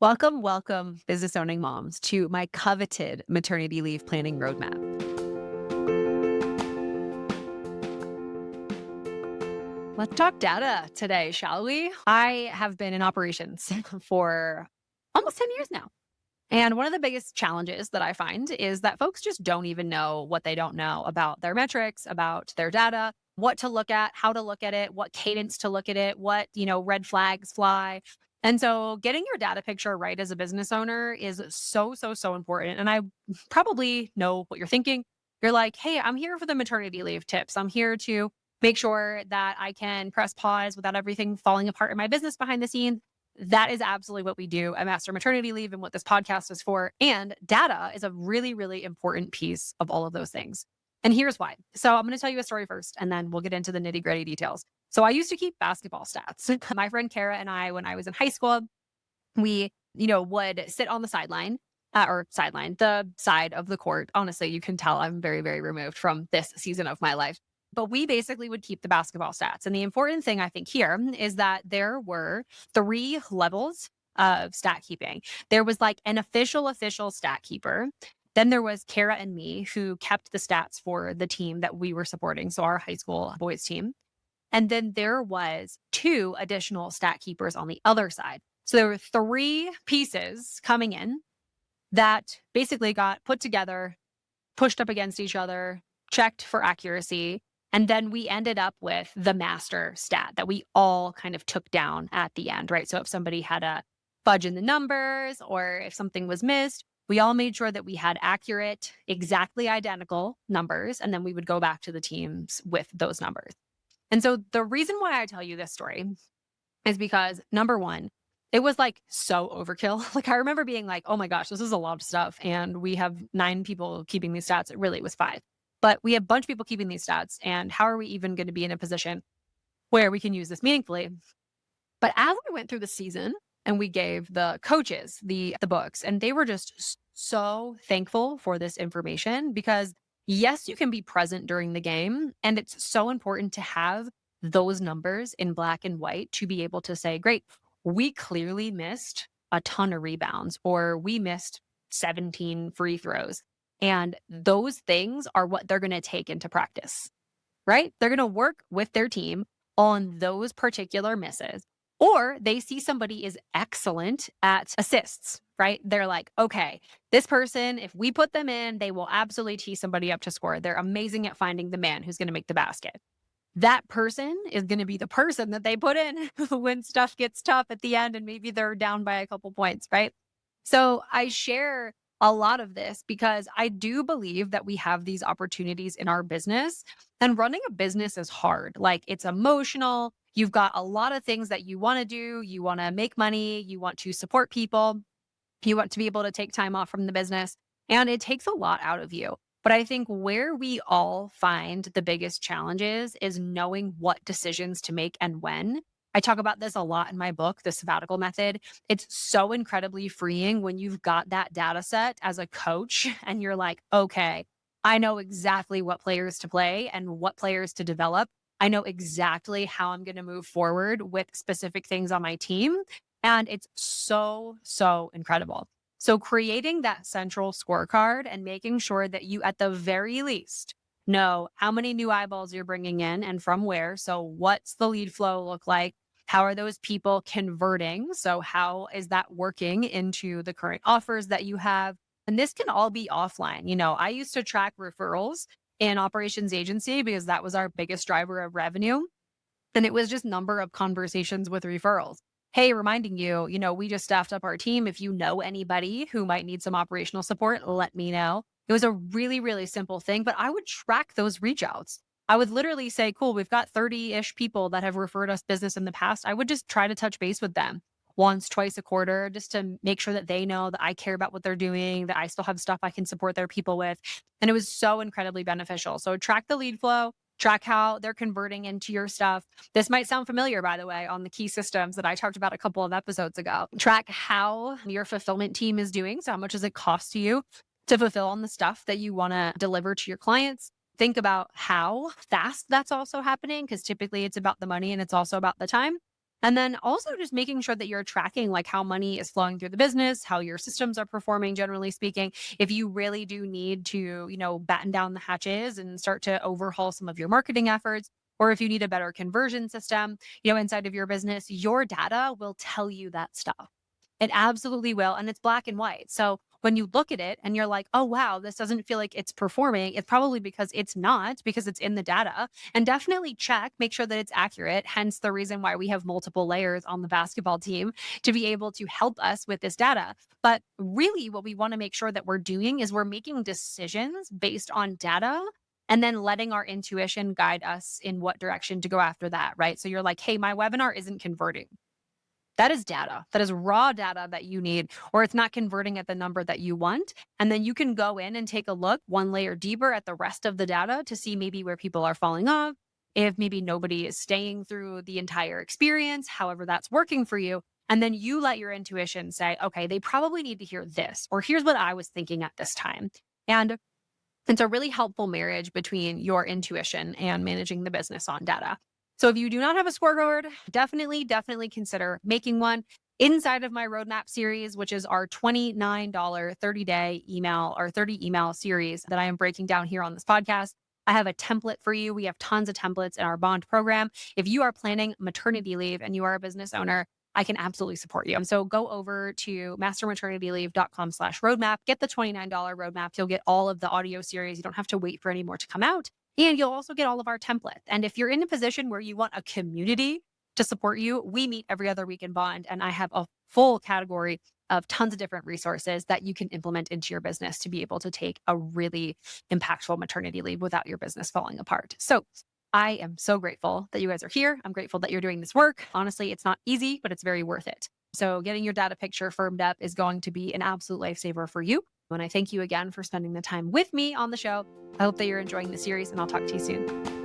Welcome, welcome, business owning moms, to my coveted maternity leave planning roadmap. Let's talk data today, shall we? I have been in operations for almost 10 years now. And one of the biggest challenges that I find is that folks just don't even know what they don't know about their metrics, about their data, what to look at, how to look at it, what cadence to look at it, what, red flags fly. And so getting your data picture right as a business owner is so, so, so important. And I probably know what you're thinking. You're like, hey, I'm here for the maternity leave tips. I'm here to make sure that I can press pause without everything falling apart in my business behind the scenes. That is absolutely what we do at Master Maternity Leave and what this podcast is for. And data is a really, really important piece of all of those things. And here's why. So I'm going to tell you a story first, and then we'll get into the nitty gritty details. So I used to keep basketball stats. My friend Kara and I, when I was in high school, we, would sit on the sideline the side of the court. Honestly, you can tell I'm very, very removed from this season of my life. But we basically would keep the basketball stats. And the important thing I think here is that there were three levels of stat keeping. There was like an official stat keeper. Then there was Kara and me who kept the stats for the team that we were supporting. So our high school boys team. And then there was two additional stat keepers on the other side. So there were three pieces coming in that basically got put together, pushed up against each other, checked for accuracy. And then we ended up with the master stat that we all kind of took down at the end, right? So if somebody had a fudge in the numbers or if something was missed, we all made sure that we had accurate, exactly identical numbers. And then we would go back to the teams with those numbers. And so the reason why I tell you this story is because number one, it was like so overkill. Like I remember being like, oh my gosh, this is a lot of stuff. And we have 9 people keeping these stats. It really was 5. But we have a bunch of people keeping these stats. And how are we even going to be in a position where we can use this meaningfully? But as we went through the season and we gave the coaches the books, and they were just so thankful for this information because yes, you can be present during the game. And it's so important to have those numbers in black and white to be able to say, great, we clearly missed a ton of rebounds or we missed 17 free throws. And those things are what they're going to take into practice, right? They're going to work with their team on those particular misses. Or they see somebody is excellent at assists, right? They're like, okay, this person, if we put them in, they will absolutely tee somebody up to score. They're amazing at finding the man who's going to make the basket. That person is going to be the person that they put in when stuff gets tough at the end and maybe they're down by a couple points, right? So I share a lot of this because I do believe that we have these opportunities in our business, and running a business is hard. Like it's emotional. You've got a lot of things that you want to do. You want to make money. You want to support people. You want to be able to take time off from the business, and it takes a lot out of you. But I think where we all find the biggest challenges is knowing what decisions to make and when. I talk about this a lot in my book, The Sabbatical Method. It's so incredibly freeing when you've got that data set as a coach and you're like, okay, I know exactly what players to play and what players to develop. I know exactly how I'm going to move forward with specific things on my team. And it's so, so incredible. So creating that central scorecard and making sure that you, at the very least, know how many new eyeballs you're bringing in and from where. So what's the lead flow look like? How are those people converting? So how is that working into the current offers that you have? And this can all be offline. I used to track referrals in operations agency because that was our biggest driver of revenue. And it was just number of conversations with referrals. Hey, reminding you, we just staffed up our team. If you know anybody who might need some operational support, let me know. It was a really, really simple thing, but I would track those reach outs. I would literally say, cool, we've got 30-ish people that have referred us business in the past. I would just try to touch base with them once, twice a quarter, just to make sure that they know that I care about what they're doing, that I still have stuff I can support their people with. And it was so incredibly beneficial. So track the lead flow, track how they're converting into your stuff. This might sound familiar, by the way, on the key systems that I talked about a couple of episodes ago. Track how your fulfillment team is doing. So how much does it cost you to fulfill on the stuff that you want to deliver to your clients? Think about how fast that's also happening, because typically it's about the money and it's also about the time. And then also just making sure that you're tracking like how money is flowing through the business, how your systems are performing, generally speaking. If you really do need to, batten down the hatches and start to overhaul some of your marketing efforts, or if you need a better conversion system, inside of your business, your data will tell you that stuff. It absolutely will. And it's black and white. So when you look at it and you're like, oh, wow, this doesn't feel like it's performing, it's probably because it's not, because it's in the data. And definitely check, make sure that it's accurate. Hence the reason why we have multiple layers on the basketball team to be able to help us with this data. But really, what we want to make sure that we're doing is we're making decisions based on data and then letting our intuition guide us in what direction to go after that, right? So you're like, hey, my webinar isn't converting. That is data. That is raw data that you need, or it's not converting at the number that you want. And then you can go in and take a look one layer deeper at the rest of the data to see maybe where people are falling off, if maybe nobody is staying through the entire experience, however that's working for you. And then you let your intuition say, okay, they probably need to hear this, or here's what I was thinking at this time. And it's a really helpful marriage between your intuition and managing the business on data. So if you do not have a scorecard, definitely consider making one inside of my roadmap series, which is our $29 30-day email or 30 email series that I am breaking down here on this podcast. I have a template for you. We have tons of templates in our bond program. If you are planning maternity leave and you are a business owner, I can absolutely support you. So go over to mastermaternityleave.com/roadmap, get the $29 roadmap. You'll get all of the audio series. You don't have to wait for any more to come out. And you'll also get all of our templates. And if you're in a position where you want a community to support you, we meet every other week in Bond. And I have a full category of tons of different resources that you can implement into your business to be able to take a really impactful maternity leave without your business falling apart. So I am so grateful that you guys are here. I'm grateful that you're doing this work. Honestly, it's not easy, but it's very worth it. So getting your data picture firmed up is going to be an absolute lifesaver for you. And I thank you again for spending the time with me on the show. I hope that you're enjoying the series, and I'll talk to you soon.